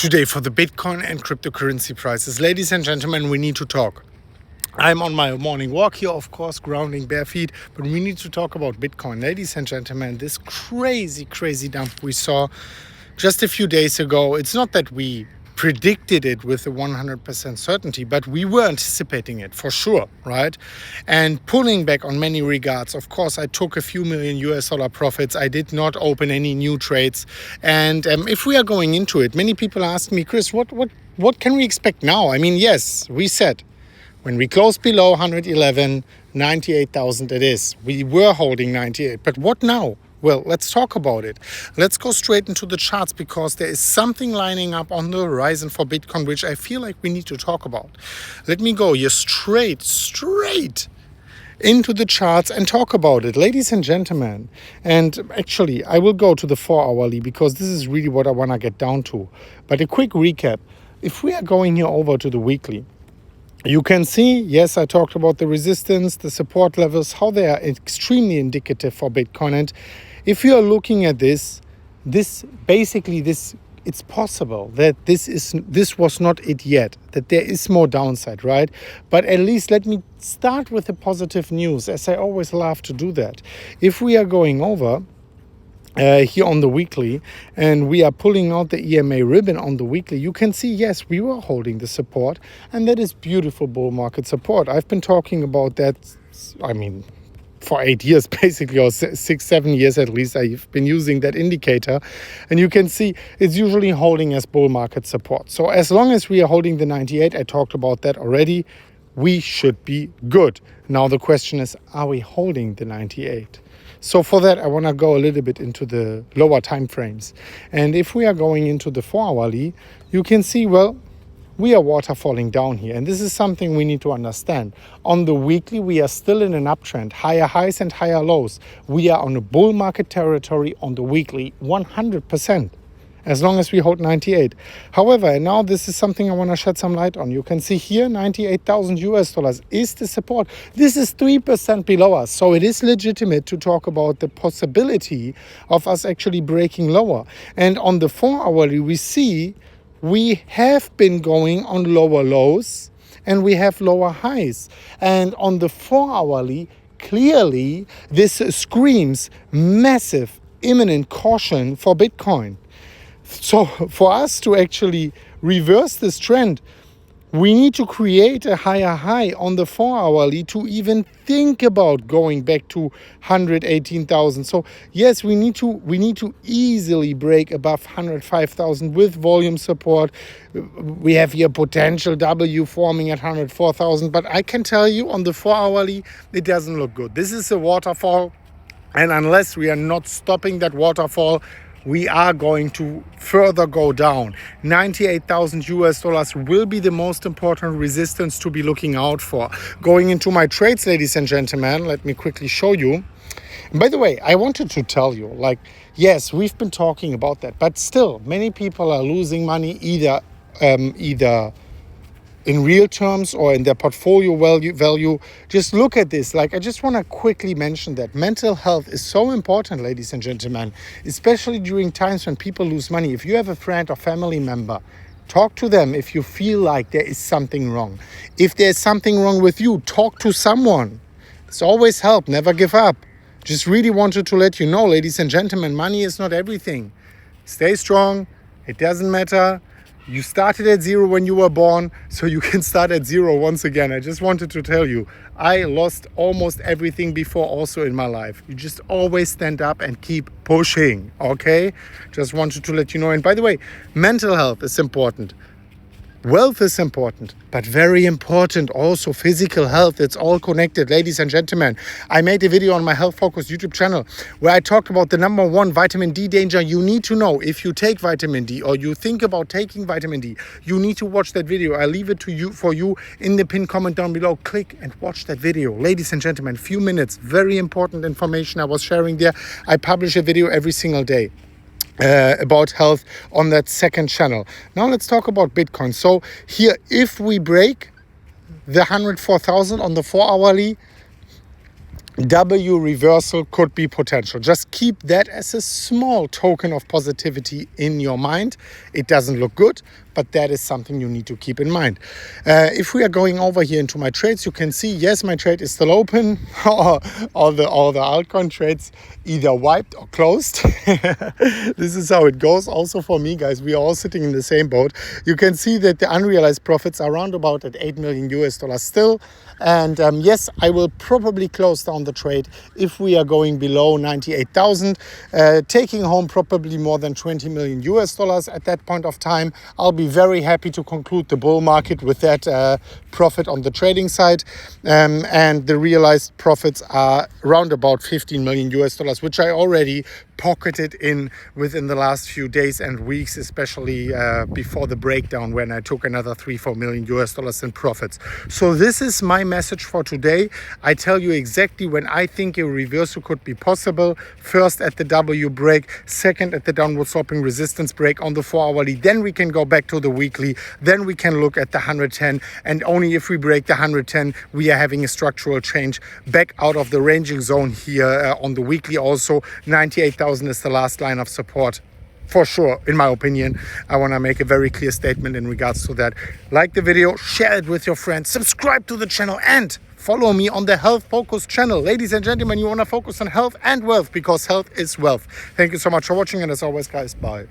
Today for the Bitcoin and cryptocurrency prices. Ladies and gentlemen, we need to talk. I'm on my morning walk here, of course, grounding bare feet, but we need to talk about Bitcoin. Ladies and gentlemen, this crazy dump we saw just a few days ago, it's not that we predicted it with a 100% certainty, but we were anticipating it for sure, right? And pulling back on many regards, of course, I took a few million US dollar profits. I did not open any new trades. And if we are going into it, many people ask me, Chris, what can we expect now? I mean, yes, we said when we close below 111, 98,000 it is. We were holding 98, but what now? Well, let's talk about it. Let's go straight into the charts because there is something lining up on the horizon for Bitcoin, which I feel like we need to talk about. Let me go here straight into the charts and talk about it, ladies and gentlemen. And actually, I will go to the 4-hourly because this is really what I want to get down to. But a quick recap. If we are going here over to the weekly, you can see, yes, I talked about the resistance, the support levels, how they are extremely indicative for Bitcoin. And if you are looking at this, it's possible that this was not it yet, that there is more downside, right? But at least let me start with the positive news, as I always love to do that. If we are going over here on the weekly and we are pulling out the EMA ribbon on the weekly, you can see, yes, we were holding the support, and that is beautiful bull market support. I've been talking about that, for 8 years basically, or 6-7 years at least. I've been using that indicator, and you can see it's usually holding as bull market support. So as long as we are holding the 98, I talked about that already, we should be good. Now the question is, are we holding the 98? So for that, I want to go a little bit into the lower time frames. And if we are going into the 4-hourly, you can see, well, we are waterfalling down here. And this is something we need to understand. On the weekly, we are still in an uptrend, higher highs and higher lows. We are on a bull market territory on the weekly, 100%. As long as we hold 98. However, and now this is something I want to shed some light on. You can see here 98,000 US dollars is the support. This is 3% below us. So it is legitimate to talk about the possibility of us actually breaking lower. And on the 4-hourly, we see we have been going on lower lows and we have lower highs. And on the 4-hourly, clearly this screams massive, imminent caution for Bitcoin. So for us to actually reverse this trend, we need to create a higher high on the 4-hourly to even think about going back to 118,000. So yes, we need to easily break above 105,000 with volume support. We have here potential W forming at 104,000, but I can tell you on the 4-hourly, it doesn't look good. This is a waterfall, and unless we are not stopping that waterfall, we are going to further go down. 98,000 US dollars will be the most important resistance to be looking out for. Going into my trades, ladies and gentlemen, let me quickly show you. And by the way, I wanted to tell you, yes, we've been talking about that, but still, many people are losing money either in real terms or in their portfolio value. Just look at this. I just want to quickly mention that mental health is so important, ladies and gentlemen, especially during times when people lose money. If you have a friend or family member, talk to them if you feel like there is something wrong. If there's something wrong with you, talk to someone. It's always help. Never give up. Just really wanted to let you know, ladies and gentlemen, money is not everything. Stay strong. It doesn't matter. You started at 0 when you were born, so you can start at 0 once again. I just wanted to tell you, I lost almost everything before also in my life. You just always stand up and keep pushing, okay? Just wanted to let you know. And by the way, mental health is important. Wealth is important, but very important also physical health. It's all connected, ladies and gentlemen. I made a video on my Health Focus YouTube channel where I talked about the number 1 vitamin D danger you need to know if you take vitamin D or you think about taking vitamin D. You need to watch that video. I leave it for you in the pinned comment down below. Click and watch that video. Ladies and gentlemen, few minutes, very important information I was sharing there. I publish a video every single day about health on that second channel. Now let's talk about Bitcoin. So here, if we break the 104,000 on the 4-hourly, W reversal could be potential. Just keep that as a small token of positivity in your mind. It doesn't look good, but that is something you need to keep in mind. If we are going over here into my trades, you can see, yes, my trade is still open. all the altcoin trades either wiped or closed. This is how it goes. Also for me, guys, we are all sitting in the same boat. You can see that the unrealized profits are around about at $8 million still. And yes, I will probably close down the trade if we are going below 98,000, taking home probably more than $20 million at that point of time. I'll be very happy to conclude the bull market with that profit on the trading side. And the realized profits are around about $15 million, which I already pocketed in within the last few days and weeks, especially before the breakdown when I took another $3-4 million in profits. So this is my message for today. I tell you exactly when I think a reversal could be possible. First at the W break, second at the downward sloping resistance break on the 4-hourly. Then we can go back to the weekly. Then we can look at the 110, and only if we break the 110 we are having a structural change back out of the ranging zone here on the weekly. Also 98,000 is the last line of support. For sure, in my opinion. I want to make a very clear statement in regards to that. Like the video, share it with your friends, subscribe to the channel, and follow me on the Health Focus channel. Ladies and gentlemen, you want to focus on health and wealth, because health is wealth. Thank you so much for watching, and as always, guys, bye.